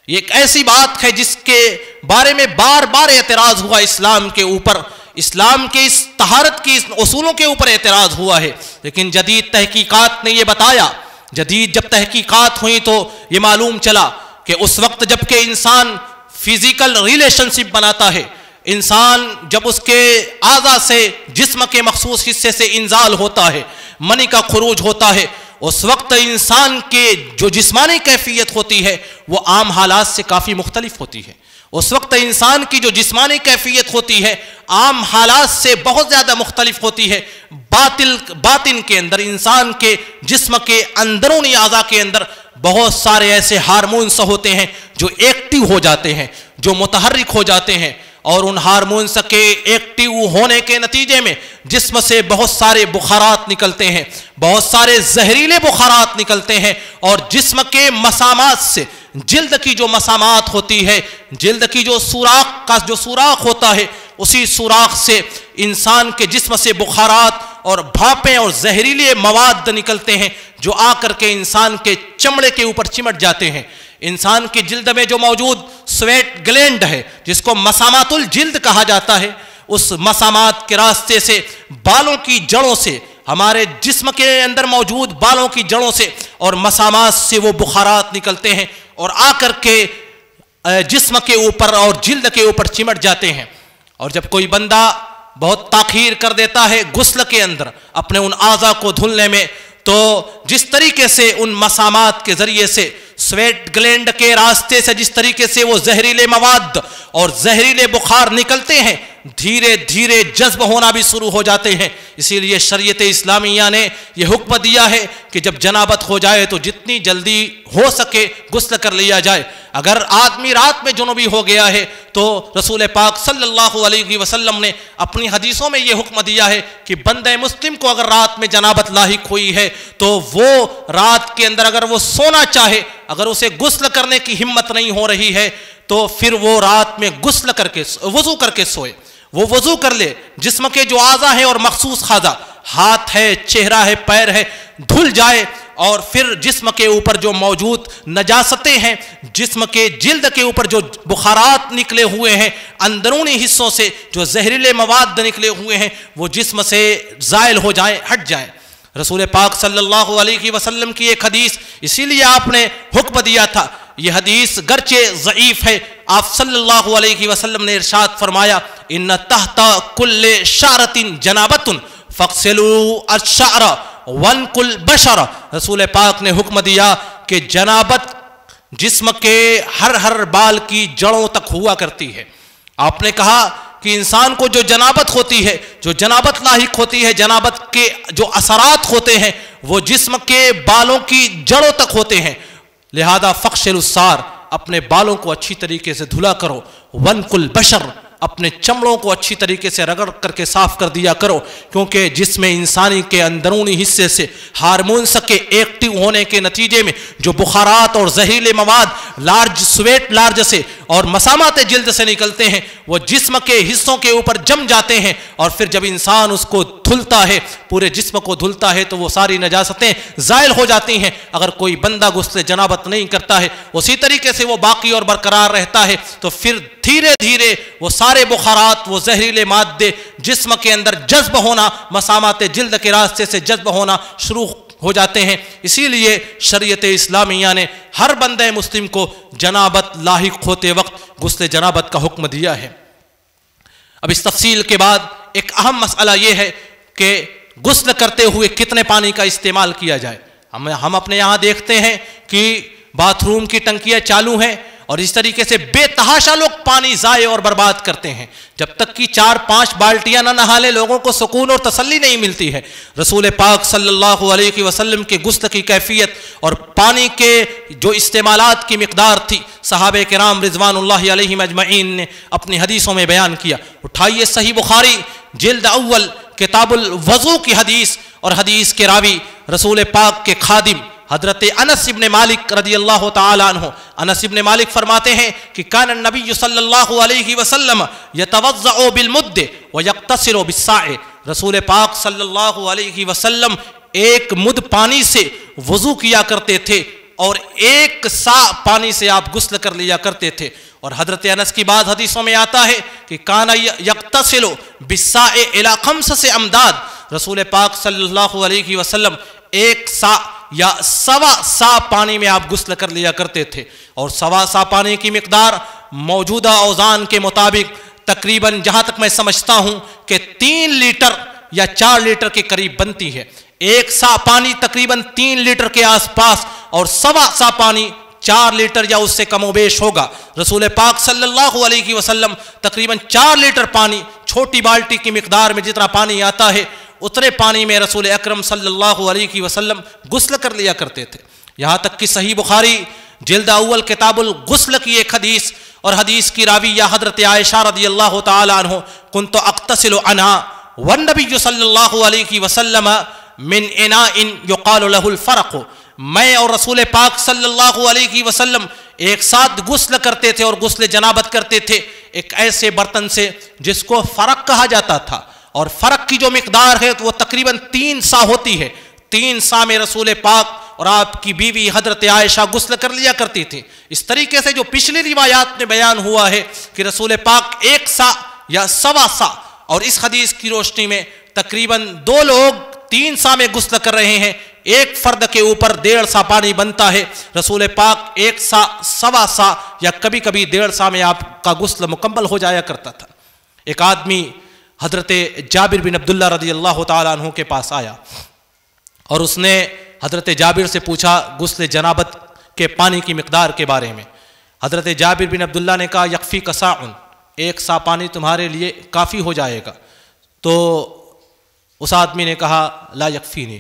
S2: یہ ایک ایسی بات ہے جس کے بارے میں بار بار اعتراض ہوا اسلام کے اوپر، اسلام کے اس طہارت کی اصولوں کے اوپر اعتراض ہوا ہے، لیکن جدید تحقیقات نے یہ بتایا، جدید جب تحقیقات ہوئی تو یہ معلوم چلا کہ اس وقت جب کہ انسان فزیکل ریلیشن شپ بناتا ہے، انسان جب اس کے اعضاء سے جسم کے مخصوص حصے سے انزال ہوتا ہے، منی کا خروج ہوتا ہے، اس وقت انسان کے جو جسمانی کیفیت ہوتی ہے وہ عام حالات سے کافی مختلف ہوتی ہے۔ اس وقت انسان کی جو جسمانی کیفیت ہوتی ہے عام حالات سے بہت زیادہ مختلف ہوتی ہے۔ باطن کے اندر، انسان کے جسم کے اندرونی اعضاء کے اندر بہت سارے ایسے ہارمونز ہوتے ہیں جو ایکٹیو ہو جاتے ہیں، جو متحرک ہو جاتے ہیں، اور ان ہارمونز کے ایکٹیو ہونے کے نتیجے میں جسم سے بہت سارے بخارات نکلتے ہیں، بہت سارے زہریلے بخارات نکلتے ہیں، اور جسم کے مسامات سے، جلد کی جو مسامات ہوتی ہے، جلد کی جو سوراخ ہوتا ہے، اسی سوراخ سے انسان کے جسم سے بخارات اور بھاپیں اور زہریلے مواد نکلتے ہیں جو آ کر کے انسان کے چمڑے کے اوپر چمٹ جاتے ہیں۔ انسان کی جلد میں جو موجود سویٹ گلینڈ ہے جس کو مسامات الجلد کہا جاتا ہے، اس مسامات کے راستے سے بالوں کی جڑوں سے، ہمارے جسم کے اندر موجود بالوں کی جڑوں سے اور مسامات سے وہ بخارات نکلتے ہیں اور آ کر کے جسم کے اوپر اور جلد کے اوپر چمٹ جاتے ہیں۔ اور جب کوئی بندہ بہت تاخیر کر دیتا ہے غسل کے اندر اپنے ان اعضاء کو دھلنے میں، تو جس طریقے سے ان مسامات کے ذریعے سے سویٹ گلینڈ کے راستے سے جس طریقے سے وہ زہریلے مواد اور زہریلے بخار نکلتے ہیں، دھیرے دھیرے جذب ہونا بھی شروع ہو جاتے ہیں۔ اسی لیے شریعت اسلامیہ نے یہ حکم دیا ہے کہ جب جنابت ہو جائے تو جتنی جلدی ہو سکے غسل کر لیا جائے۔ اگر آدمی رات میں جنوبی ہو گیا ہے تو رسول پاک صلی اللہ علیہ وسلم نے اپنی حدیثوں میں یہ حکم دیا ہے کہ بندہ مسلم کو اگر رات میں جنابت لاحق ہوئی ہے تو وہ رات کے اندر اگر وہ سونا چاہے، اگر اسے غسل کرنے کی ہمت نہیں ہو رہی ہے تو پھر وہ رات میں غسل کر کے وضو کر کے سوئے۔ وہ وضو کر لے، جسم کے جو اعضاء ہیں اور مخصوص اعضاء، ہاتھ ہے، چہرہ ہے، پیر ہے، دھل جائے، اور پھر جسم کے اوپر جو موجود نجاستیں ہیں، جسم کے جلد کے اوپر جو بخارات نکلے ہوئے ہیں، اندرونی حصوں سے جو زہریلے مواد نکلے ہوئے ہیں، وہ جسم سے زائل ہو جائیں، ہٹ جائیں۔ رسول پاک صلی اللہ علیہ وسلم کی ایک حدیث، اسی لیے آپ نے حکم دیا تھا، یہ حدیث گرچہ ضعیف ہے، آپ صلی اللہ علیہ وسلم نے ارشاد فرمایا ان تحت کل شعرۃ جنابۃ فاغسلوا الشعر وانقوا البشر۔ رسول پاک نے حکم دیا کہ جنابت جسم کے ہر بال کی جڑوں تک ہوا کرتی ہے۔ آپ نے کہا کہ انسان کو جو جنابت ہوتی ہے، جو جنابت لاحق ہوتی ہے، جنابت کے جو اثرات ہوتے ہیں وہ جسم کے بالوں کی جڑوں تک ہوتے ہیں، لہذا فاغسلوا الشعر، اپنے بالوں کو اچھی طریقے سے دھلا کرو، وانقوا البشر، اپنے چمڑوں کو اچھی طریقے سے رگڑ کر کے صاف کر دیا کرو، کیونکہ جسم انسانی کے اندرونی حصے سے ہارمونس کے ایکٹیو ہونے کے نتیجے میں جو بخارات اور زہریلے مواد لارج سویٹ لارج سے اور مسامات جلد سے نکلتے ہیں، وہ جسم کے حصوں کے اوپر جم جاتے ہیں، اور پھر جب انسان اس کو دھلتا ہے، پورے جسم کو دھلتا ہے، تو وہ ساری نجاستیں زائل ہو جاتی ہیں۔ اگر کوئی بندہ غسل جنابت نہیں کرتا ہے، اسی طریقے سے وہ باقی اور برقرار رہتا ہے، تو پھر دھیرے دھیرے وہ سارے بخارات، وہ زہریلے مادے جسم کے اندر جذب ہونا، مسامات جلد کے راستے سے جذب ہونا شروع ہو جاتے ہیں۔ اسی لیے شریعت اسلامیہ نے ہر بندہ مسلم کو جنابت لاحق ہوتے وقت غسل جنابت کا حکم دیا ہے۔ اب اس تفصیل کے بعد ایک اہم مسئلہ یہ ہے کہ غسل کرتے ہوئے کتنے پانی کا استعمال کیا جائے۔ ہم اپنے یہاں دیکھتے ہیں کہ باتھ روم کی ٹنکیاں چالو ہیں، اور اس طریقے سے بے تحاشا لوگ پانی ضائع اور برباد کرتے ہیں۔ جب تک کہ 4-5 بالٹیاں نہ نہا لیں، لوگوں کو سکون اور تسلی نہیں ملتی ہے۔ رسول پاک صلی اللہ علیہ وسلم کے غسل کی کیفیت اور پانی کے جو استعمالات کی مقدار تھی، صحابہ کرام رضوان اللہ علیہم اجمعین نے اپنی حدیثوں میں بیان کیا۔ اٹھائیے صحیح بخاری جلد اول کتاب الوضو کی حدیث، اور حدیث کے راوی رسول پاک کے خادم حضرت انس ابن مالک رضی اللہ تعالی عنہ، انس ابن مالک فرماتے ہیں کہ کان النبی صلی اللہ علیہ وسلم یتوضأ بالمد ویغتسل بالصاع، رسول پاک صلی اللہ علیہ وسلم ایک مد پانی سے وضو کیا کرتے تھے، اور 1 سا پانی سے آپ غسل کر لیا کرتے تھے۔ اور حضرت انس کی بعض حدیثوں میں آتا ہے کہ کان یغتسل بالصاع الی 5 امداد، رسول پاک صلی اللہ علیہ وسلم 1 سا یا 1.25 سا پانی میں آپ غسل کر لیا کرتے تھے، اور 1.25 سا پانی کی مقدار موجودہ اوزان کے مطابق تقریباً، جہاں تک میں سمجھتا ہوں، کہ 3 لیٹر یا 4 لیٹر کے قریب بنتی ہے۔ 1 سا پانی تقریباً 3 لیٹر کے آس پاس، اور 1.25 سا پانی 4 لیٹر یا اس سے کم و بیش ہوگا۔ رسول پاک صلی اللہ علیہ وسلم تقریباً 4 لیٹر پانی، چھوٹی بالٹی کی مقدار میں جتنا پانی آتا ہے، اتنے پانی میں رسول اکرم صلی اللہ علیہ وسلم غسل کر لیا کرتے تھے۔ یہاں تک کہ صحیح بخاری جلد اول کتاب الغسل کی ایک حدیث، اور حدیث کی راوی یا حضرت عائشہ رضی اللہ تعالی عنہ، کنت اغتسل عنہا والنبی صلی اللہ علیہ وسلم من اناء یقال له الفرق، میں اور رسول پاک صلی اللہ علیہ وسلم ایک ساتھ غسل کرتے تھے اور غسل جنابت کرتے تھے ایک ایسے برتن سے جس کو فرق کہا جاتا تھا، اور فرق کی جو مقدار ہے تو وہ تقریباً 3 سا ہوتی ہے۔ 3 سا میں رسول پاک اور آپ کی بیوی حضرت عائشہ غسل کر لیا کرتی تھی۔ اس طریقے سے جو پچھلی روایات میں بیان ہوا ہے کہ رسول پاک 1 سا یا 1.25 سا، اور اس حدیث کی روشنی میں تقریباً 2 لوگ 3 سا میں غسل کر رہے ہیں، ایک فرد کے اوپر 1.5 سا پانی بنتا ہے۔ رسول پاک 1 سا، 1.25 سا یا کبھی کبھی 1.5 سا میں آپ کا غسل مکمل ہو جایا کرتا تھا۔ ایک آدمی حضرت جابر بن عبداللہ رضی اللہ تعالیٰ عنہ کے پاس آیا، اور اس نے حضرت جابر سے پوچھا غسل جنابت کے پانی کی مقدار کے بارے میں۔ حضرت جابر بن عبداللہ نے کہا یکفی کا ساعن، 1 سا پانی تمہارے لیے کافی ہو جائے گا۔ تو اس آدمی نے کہا لا یکفینی،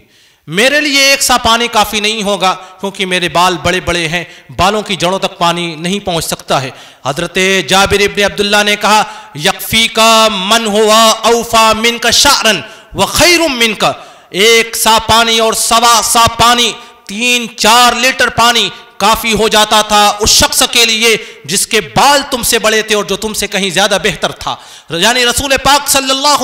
S2: میرے لیے 1 سا پانی کافی نہیں ہوگا، کیونکہ میرے بال بڑے بڑے ہیں، بالوں کی جڑوں تک پانی نہیں پہنچ سکتا ہے۔ حضرت جابر ابن عبداللہ نے کہا یکفی کا من ہوا اوفا من کا شعرن و خیر من کا، 1 سا پانی اور 1.25 سا پانی، 3-4 لیٹر پانی کافی ہو جاتا تھا اس شخص کے لیے جس کے بال تم سے بڑے تھے اور جو تم سے کہیں زیادہ بہتر تھا. یعنی رسول پاک صلی اللہ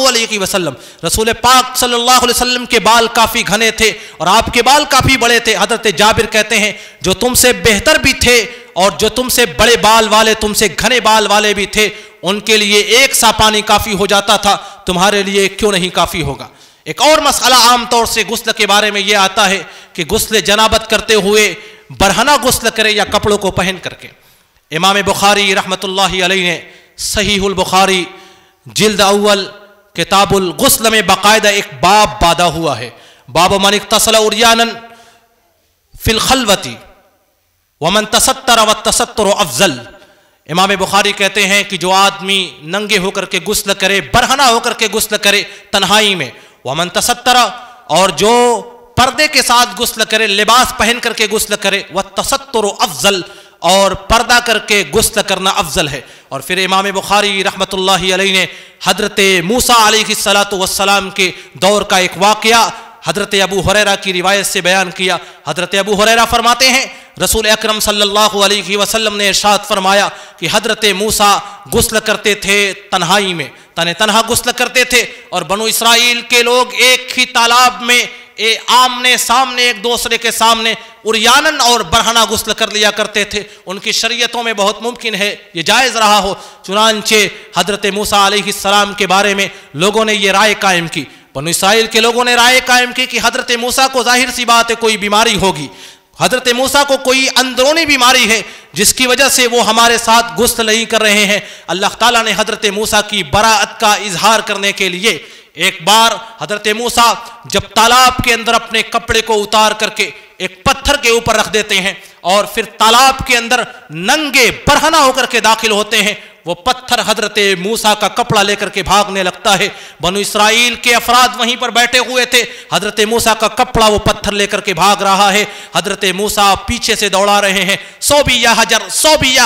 S2: علیہ وسلم کے بال کافی گھنے تھے اور آپ کے بال کافی بڑے تھے. حضرت جابر کہتے ہیں جو تم سے بہتر بھی تھے اور جو تم سے بڑے بال والے، تم سے گھنے بال والے بھی تھے، ان کے لیے ایک سا پانی کافی ہو جاتا تھا، تمہارے لیے کیوں نہیں کافی ہوگا. ایک اور مسئلہ عام طور سے غسل کے بارے میں یہ آتا ہے کہ غسل جنابت کرتے ہوئے برہنہ غسل کرے یا کپڑوں کو پہن کر کے. امام بخاری رحمۃ اللہ علیہ نے صحیح البخاری جلد اول کتاب الغسل میں باقاعدہ ایک باب باندھا ہوا ہے. باب من اغتسل عریانا فی الخلوۃ ومن تستر والتستر افضل. امام بخاری کہتے ہیں کہ جو آدمی ننگے ہو کر کے غسل کرے، برہنہ ہو کر کے غسل کرے تنہائی میں، ومن تستر اور جو پردے کے ساتھ غسل کرے، لباس پہن کر کے غسل کرے، والتستر افضل اور پردہ کر کے غسل کرنا افضل ہے. اور پھر امام بخاری رحمۃ اللہ علیہ نے حضرت موسیٰ علیہ السلام کے دور کا ایک واقعہ حضرت ابو ہریرہ کی روایت سے بیان کیا. حضرت ابو ہریرہ فرماتے ہیں رسول اکرم صلی اللہ علیہ وسلم نے ارشاد فرمایا کہ حضرت موسیٰ غسل کرتے تھے تنہائی میں، تنہا غسل کرتے تھے، اور بنو اسرائیل کے لوگ ایک ہی تالاب میں آمنے سامنے ایک دوسرے کے سامنے عریانن اور برہنہ غسل کر لیا کرتے تھے. ان کی شریعتوں میں بہت ممکن ہے یہ جائز رہا ہو، چنانچہ حضرت موسیٰ علیہ السلام کے بارے میں لوگوں نے یہ رائے قائم کی. بنو اسرائیل کے لوگوں نے رائے قائم کی کہ حضرت موسیٰ کو ظاہر سی بات ہے کوئی بیماری ہوگی، حضرت موسیٰ کو کوئی اندرونی بیماری ہے جس کی وجہ سے وہ ہمارے ساتھ غسل نہیں کر رہے ہیں. اللہ تعالیٰ نے حضرت موسیٰ کی براءت کا اظہار کرنے کے لیے ایک بار حضرت موسیٰ جب تالاب کے اندر اپنے کپڑے کو اتار کر کے ایک پتھر کے اوپر رکھ دیتے ہیں اور پھر تالاب کے اندر ننگے برہنہ ہو کر کے داخل ہوتے ہیں، وہ پتھر حضرت موسیٰ کا کپڑا لے کر کے بھاگنے لگتا ہے. بنو اسرائیل کے افراد وہیں پر بیٹھے ہوئے تھے، حضرت موسیٰ کا کپڑا وہ پتھر لے کر کے بھاگ رہا ہے. حضرت موسیٰ پیچھے سے دوڑا رہے ہیں، سو بھی یا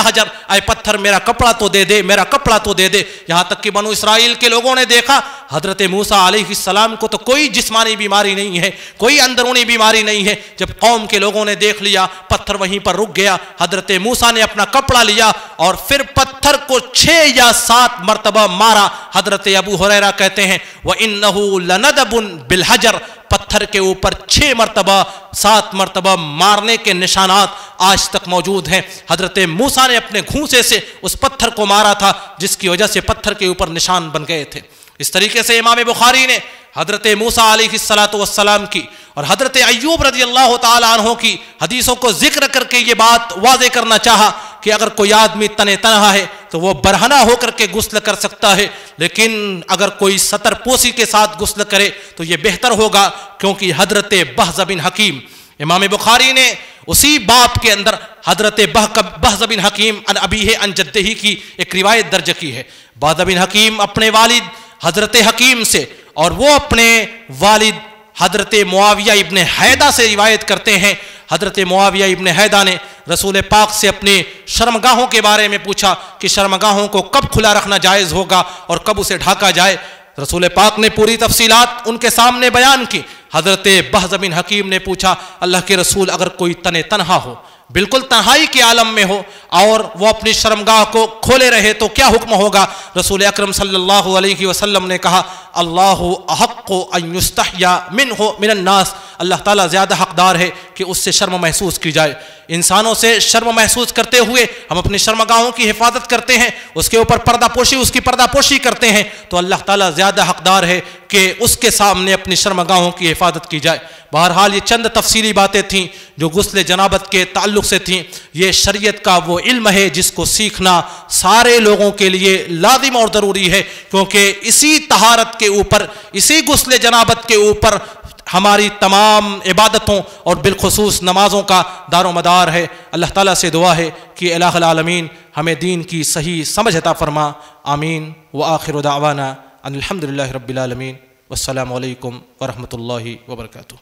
S2: حجر، اے پتھر میرا کپڑا تو دے دے، میرا کپڑا تو دے دے. یہاں تک کہ بنو اسرائیل کے لوگوں نے دیکھا حضرت موسیٰ علیہ السلام کو تو کوئی جسمانی بیماری نہیں ہے، کوئی اندرونی بیماری نہیں ہے. جب قوم کے لوگوں نے دیکھ لیا پتھر وہیں پر رک گیا، حضرت موسیٰ نے اپنا کپڑا لیا اور پھر پتھر کو 6 یا 7 مرتبہ مارا. حضرت ابو ہریرہ کہتے ہیں وَإِنَّهُ لَنَدَبٌ بِالْحَجَرِ، پتھر کے اوپر 6 مرتبہ 7 مرتبہ مارنے کے نشانات آج تک موجود ہیں. حضرت موسیٰ نے اپنے گھونسے سے اس پتھر کو مارا تھا جس کی وجہ سے پتھر کے اوپر نشان بن گئے تھے. اس طریقے سے امام بخاری نے حضرت موسیٰ علیہ السلام کی اور حضرت ایوب رضی اللہ تعالی عنہ کی حدیثوں کو ذکر کر کے یہ بات واضح کرنا چاہا کہ اگر کوئی آدمی تنہا ہے تو وہ برہنہ ہو کر کے غسل کر سکتا ہے، لیکن اگر کوئی ستر پوسی کے ساتھ غسل کرے تو یہ بہتر ہوگا، کیونکہ حضرت بہز بن حکیم، امام بخاری نے اسی باب کے اندر حضرت بہز بن حکیم عن ابیہ عن جدہ کی ایک روایت درج کی ہے. بہز بن حکیم اپنے والد حضرت حکیم سے اور وہ اپنے والد حضرت معاویہ ابن حیدہ سے روایت کرتے ہیں. حضرت معاویہ ابن حیدہ نے رسول پاک سے اپنے شرمگاہوں کے بارے میں پوچھا کہ شرمگاہوں کو کب کھلا رکھنا جائز ہوگا اور کب اسے ڈھاکا جائے. رسول پاک نے پوری تفصیلات ان کے سامنے بیان کی. حضرت بہز بن حکیم نے پوچھا اللہ کے رسول اگر کوئی تنہا ہو، بالکل تنہائی کے عالم میں ہو اور وہ اپنی شرمگاہ کو کھولے رہے تو کیا حکم ہوگا؟ رسول اکرم صلی اللہ علیہ وسلم نے کہا اللہ احق ان یستحیا منہ من الناس، اللہ تعالیٰ زیادہ حقدار ہے کہ اس سے شرم محسوس کی جائے. انسانوں سے شرم محسوس کرتے ہوئے ہم اپنی شرمگاہوں کی حفاظت کرتے ہیں، اس کے اوپر پردہ پوشی کرتے ہیں، تو اللہ تعالیٰ زیادہ حقدار ہے کہ اس کے سامنے اپنی شرمگاہوں کی حفاظت کی جائے. بہرحال یہ چند تفصیلی باتیں تھیں جو غسل جنابت کے تعلق سے تھیں. یہ شریعت کا وہ علم ہے جس کو سیکھنا سارے لوگوں کے لیے لازم اور ضروری ہے، کیونکہ اسی طہارت کے اوپر، اسی غسل جنابت کے اوپر ہماری تمام عبادتوں اور بالخصوص نمازوں کا دار و مدار ہے. اللہ تعالیٰ سے دعا ہے کہ الہ العالمین ہمیں دین کی صحیح سمجھ عطا فرما. آمین. وآخر دعوانا ان الحمدللہ رب العالمین. والسلام علیکم ورحمۃ اللہ وبرکاتہ.